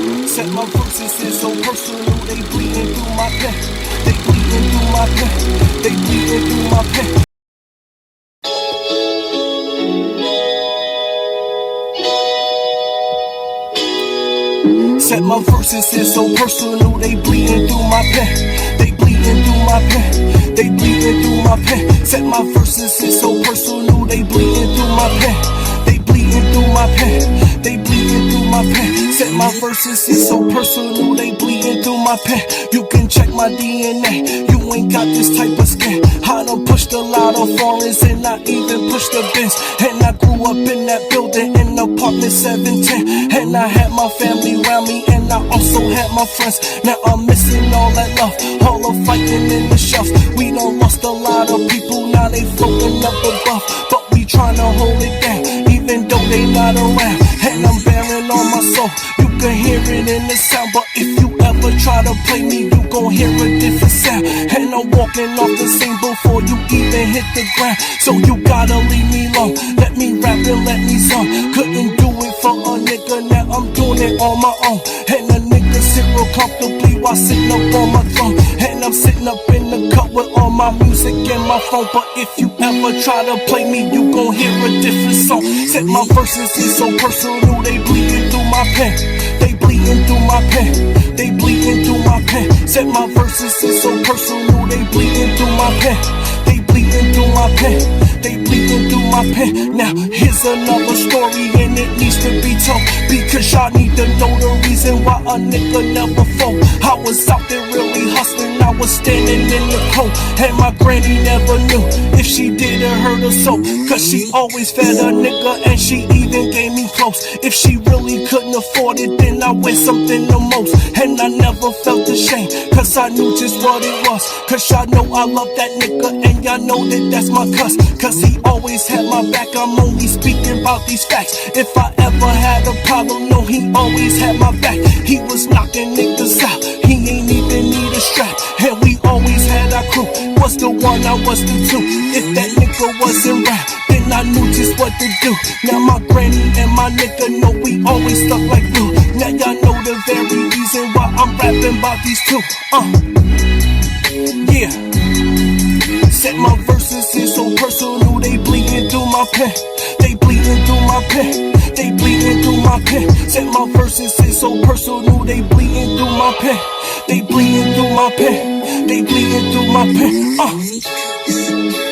Set my verses in so personal, they bleeding through my pen. They bleeding through my pen. They bleeding through my pen. Set my verses in so personal, they bleeding through my pen. They bleeding through my pen. They bleeding through my pen. Set my verses in so personal, they bleeding through my pen. They bleeding through my pen. They bleeding through my pen. Set my verses in so personal, they bleeding through my pen. You can check my DNA, you ain't got this type of skin. I done pushed a lot of foreigns and I even pushed the Benz. And I grew up in that building in apartment 710. And I had my family around me and I also had my friends. Now I'm missing all that love, all the fighting in the shelves. We done lost a lot of people, now they floating up above. But we tryna hold it down, even though they not around. And I'm bearing on my soul, you can hear it in the sound. But if you ever try to play me, you gon' hear a different sound. And I'm walking off the scene before you even hit the ground. So you gotta leave me alone, let me rap and let me song. Couldn't do it for a nigga, now I'm doing it on my own. And a nigga sit real comfortably while sitting up on my throne. And I'm sitting up in the cut with all my music and my phone. But if you ever try to play me, you gon' hear a different song. Set my verses in so personal, they bleeding through my pen. They bleeding through my pen. They bleeding through my pen. Set my verses in so personal, they bleeding through my pen. They bleeding through my pen. They bleeding through my pen. Now here's another story and it needs to be told, because y'all need to know the reason why a nigga never fall. I was out there really hustling, I was standing in the cold. And my granny never knew if she did or hurt her soul, cause she always fed a nigga and she even gave me clothes. If she really couldn't afford it, then I wear something the most. And I never felt ashamed, cause I knew just what it was. Cause y'all know I love that nigga and y'all know that that's my cuss. Cause he always had my back, I'm only speaking about these facts. If I ever had a problem, no, he always had my back. He was knocking niggas out, he ain't even need a strap. And we always had our crew, was the one, I was the two. If that nigga wasn't rap, then I knew just what to do. Now my granny and my nigga know we always stuck like glue. Now y'all know the very reason why I'm rapping about these two. Yeah. Set my verses in so personal, they bleeding through my pen. They bleeding through my pen. They bleeding through my pen. Set my verses in so personal, they bleeding through my pen. They bleeding through my pen. They bleeding through my pen.